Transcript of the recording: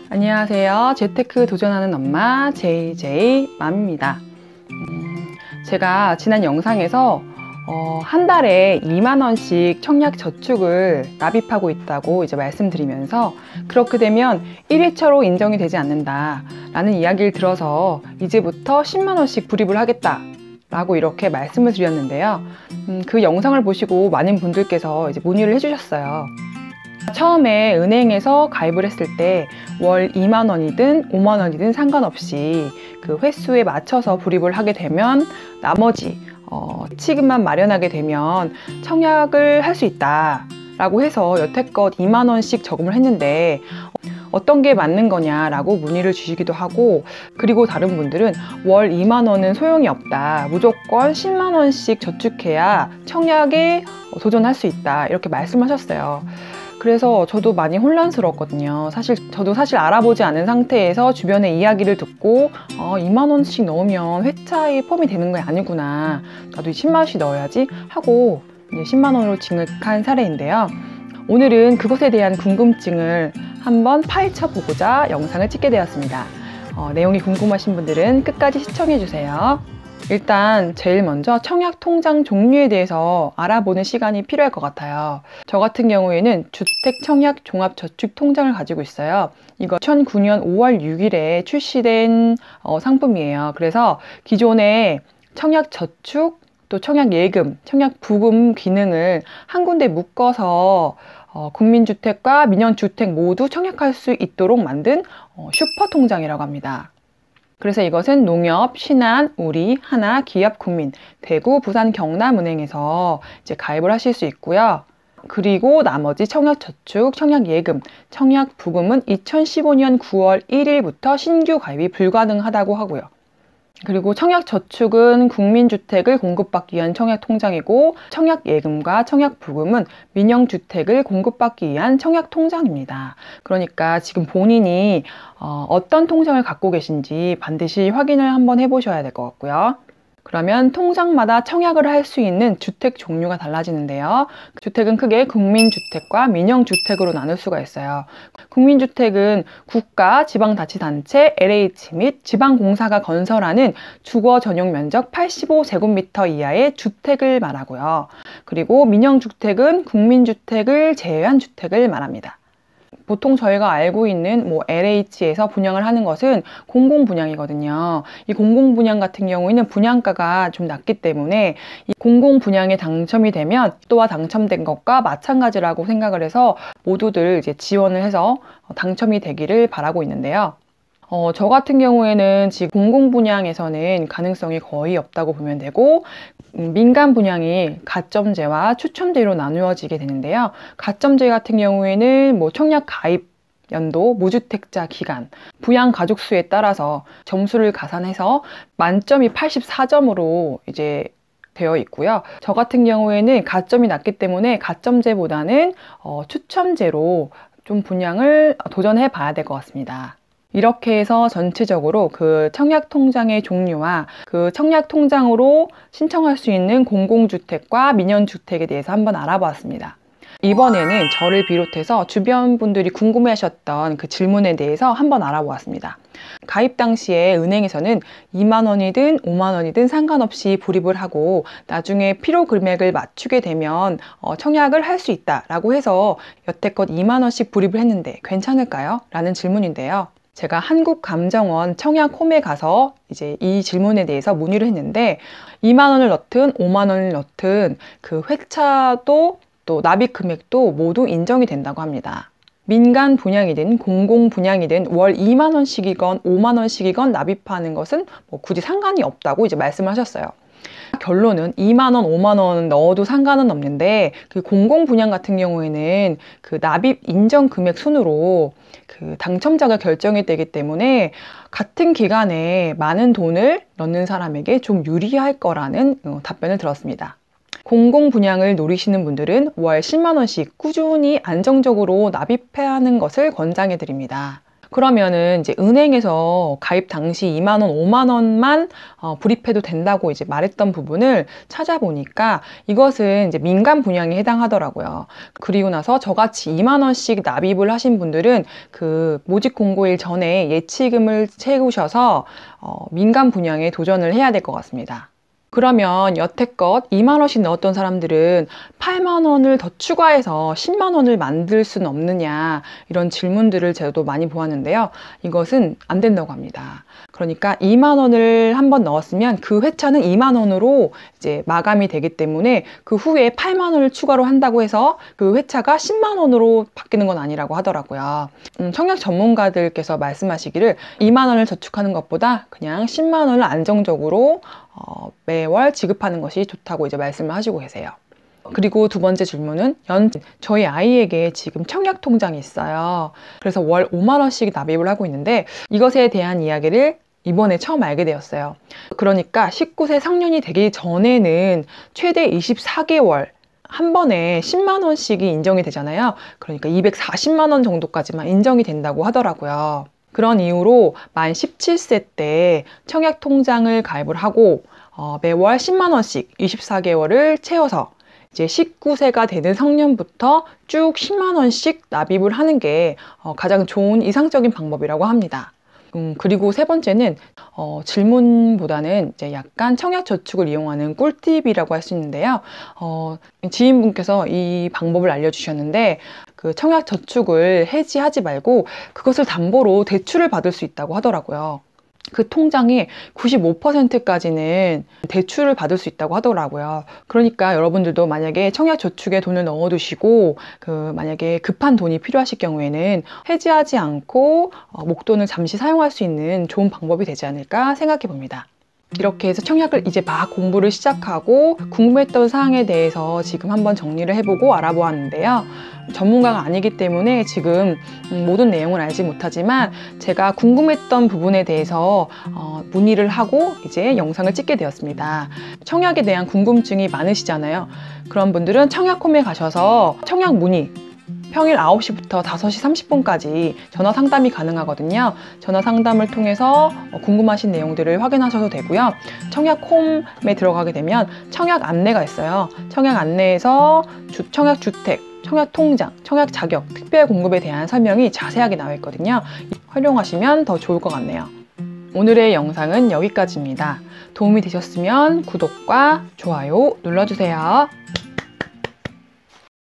안녕하세요. 재테크 도전하는 엄마 JJ맘입니다. 제가 지난 영상에서 한 달에 2만 원씩 청약 저축을 납입하고 있다고 이제 말씀드리면서 그렇게 되면 1회차로 인정이 되지 않는다 라는 이야기를 들어서 이제부터 10만 원씩 불입을 하겠다 라고 이렇게 말씀을 드렸는데요. 그 영상을 보시고 많은 분들께서 이제 문의를 해주셨어요. 처음에 은행에서 가입을 했을 때 월 2만 원이든 5만 원이든 상관없이 그 횟수에 맞춰서 불입을 하게 되면 나머지 치금만 마련하게 되면 청약을 할 수 있다 라고 해서 여태껏 2만 원씩 저금을 했는데 어떤 게 맞는 거냐라고 문의를 주시기도 하고, 그리고 다른 분들은 월 2만 원은 소용이 없다, 무조건 10만 원씩 저축해야 청약에 도전할 수 있다 이렇게 말씀하셨어요. 그래서 저도 많이 혼란스러웠거든요. 저도 사실 알아보지 않은 상태에서 주변의 이야기를 듣고 2만 원씩 넣으면 회차에 포함이 되는 게 아니구나, 나도 10만 원씩 넣어야지 하고 이제 10만 원으로 진급한 사례인데요. 오늘은 그것에 대한 궁금증을 한번 파헤쳐 보고자 영상을 찍게 되었습니다. 내용이 궁금하신 분들은 끝까지 시청해 주세요. 일단 제일 먼저 청약 통장 종류에 대해서 알아보는 시간이 필요할 것 같아요. 저 같은 경우에는 주택 청약 종합 저축 통장을 가지고 있어요. 이거 2009년 5월 6일에 출시된 상품이에요. 그래서 기존에 청약 저축, 또 청약 예금, 청약 부금 기능을 한 군데 묶어서 국민주택과 민영주택 모두 청약할 수 있도록 만든 슈퍼통장이라고 합니다. 그래서 이것은 농협, 신한, 우리, 하나, 기업, 국민, 대구, 부산, 경남은행에서 이제 가입을 하실 수 있고요. 그리고 나머지 청약저축, 청약예금, 청약부금은 2015년 9월 1일부터 신규 가입이 불가능하다고 하고요. 그리고 청약저축은 국민주택을 공급받기 위한 청약통장이고, 청약예금과 청약부금은 민영주택을 공급받기 위한 청약통장입니다. 그러니까 지금 본인이 어떤 통장을 갖고 계신지 반드시 확인을 한번 해보셔야 될 것 같고요. 그러면 통장마다 청약을 할 수 있는 주택 종류가 달라지는데요. 주택은 크게 국민주택과 민영주택으로 나눌 수가 있어요. 국민주택은 국가, 지방자치단체, LH 및 지방공사가 건설하는 주거 전용 면적 85제곱미터 이하의 주택을 말하고요. 그리고 민영주택은 국민주택을 제외한 주택을 말합니다. 보통 저희가 알고 있는 LH에서 분양을 하는 것은 공공분양이거든요. 이 공공분양 같은 경우에는 분양가가 좀 낮기 때문에 이 공공분양에 당첨이 되면 또한 당첨된 것과 마찬가지라고 생각을 해서 모두들 이제 지원을 해서 당첨이 되기를 바라고 있는데요. 저 같은 경우에는 지금 공공분양에서는 가능성이 거의 없다고 보면 되고, 민간 분양이 가점제와 추첨제로 나누어지게 되는데요. 가점제 같은 경우에는 청약 가입 연도, 무주택자 기간, 부양 가족 수에 따라서 점수를 가산해서 만점이 84점으로 이제 되어 있고요. 저 같은 경우에는 가점이 낮기 때문에 가점제보다는 추첨제로 좀 분양을 도전해 봐야 될 것 같습니다. 이렇게 해서 전체적으로 그 청약통장의 종류와 그 청약통장으로 신청할 수 있는 공공주택과 민영주택에 대해서 한번 알아보았습니다. 이번에는 저를 비롯해서 주변 분들이 궁금해하셨던 그 질문에 대해서 한번 알아보았습니다. 가입 당시에 은행에서는 2만 원이든 5만 원이든 상관없이 불입을 하고 나중에 필요 금액을 맞추게 되면 청약을 할 수 있다라고 해서 여태껏 2만 원씩 불입을 했는데 괜찮을까요? 라는 질문인데요. 제가 한국감정원 청약홈에 가서 이제 이 질문에 대해서 문의를 했는데 2만 원을 넣든 5만 원을 넣든 그 회차도 또 납입 금액도 모두 인정이 된다고 합니다. 민간 분양이든 공공 분양이든 월 2만 원씩이건 5만 원씩이건 납입하는 것은 굳이 상관이 없다고 이제 말씀하셨어요. 결론은 2만 원, 5만 원 넣어도 상관은 없는데 그 공공 분양 같은 경우에는 그 납입 인정 금액 순으로 그 당첨자가 결정이 되기 때문에 같은 기간에 많은 돈을 넣는 사람에게 좀 유리할 거라는 답변을 들었습니다. 공공 분양을 노리시는 분들은 월 10만 원씩 꾸준히 안정적으로 납입해야 하는 것을 권장해 드립니다. 그러면은 이제 은행에서 가입 당시 2만 원, 5만 원만 불입해도 된다고 이제 말했던 부분을 찾아보니까 이것은 이제 민간 분양에 해당하더라고요. 그리고 나서 저같이 2만 원씩 납입을 하신 분들은 그 모집 공고일 전에 예치금을 채우셔서 민간 분양에 도전을 해야 될 것 같습니다. 그러면 여태껏 2만 원씩 넣었던 사람들은 8만 원을 더 추가해서 10만 원을 만들 수는 없느냐, 이런 질문들을 저도 많이 보았는데요. 이것은 안 된다고 합니다. 그러니까 2만 원을 한번 넣었으면 그 회차는 2만 원으로 이제 마감이 되기 때문에 그 후에 8만 원을 추가로 한다고 해서 그 회차가 10만 원으로 바뀌는 건 아니라고 하더라고요. 청약 전문가들께서 말씀하시기를 2만 원을 저축하는 것보다 그냥 10만 원을 안정적으로 매월 지급하는 것이 좋다고 이제 말씀을 하시고 계세요. 그리고 두 번째 질문은 저희 아이에게 지금 청약 통장이 있어요. 그래서 월 5만 원씩 납입을 하고 있는데 이것에 대한 이야기를 이번에 처음 알게 되었어요. 그러니까 19세 성년이 되기 전에는 최대 24개월 한 번에 10만 원씩이 인정이 되잖아요. 그러니까 240만 원 정도까지만 인정이 된다고 하더라고요. 그런 이유로 만 17세 때 청약 통장을 가입을 하고 매월 10만 원씩 24개월을 채워서 이제 19세가 되는 성년부터 쭉 10만 원씩 납입을 하는 게 가장 좋은 이상적인 방법이라고 합니다. 그리고 세 번째는 질문보다는 이제 약간 청약 저축을 이용하는 꿀팁이라고 할 수 있는데요. 지인분께서 이 방법을 알려주셨는데 그 청약 저축을 해지하지 말고 그것을 담보로 대출을 받을 수 있다고 하더라고요. 그 통장의 95%까지는 대출을 받을 수 있다고 하더라고요. 그러니까 여러분들도 만약에 청약 저축에 돈을 넣어두시고 만약에 급한 돈이 필요하실 경우에는 해지하지 않고 목돈을 잠시 사용할 수 있는 좋은 방법이 되지 않을까 생각해 봅니다. 이렇게 해서 청약을 이제 막 공부를 시작하고 궁금했던 사항에 대해서 지금 한번 정리를 해보고 알아보았는데요. 전문가가 아니기 때문에 지금 모든 내용을 알지 못하지만 제가 궁금했던 부분에 대해서 문의를 하고 이제 영상을 찍게 되었습니다. 청약에 대한 궁금증이 많으시잖아요. 그런 분들은 청약홈에 가셔서 청약 문의 평일 9시부터 5시 30분까지 전화 상담이 가능하거든요. 전화 상담을 통해서 궁금하신 내용들을 확인하셔도 되고요. 청약홈에 들어가게 되면 청약 안내가 있어요. 청약 안내에서 청약 주택, 청약 통장, 청약 자격, 특별 공급에 대한 설명이 자세하게 나와 있거든요. 활용하시면 더 좋을 것 같네요. 오늘의 영상은 여기까지입니다. 도움이 되셨으면 구독과 좋아요 눌러주세요.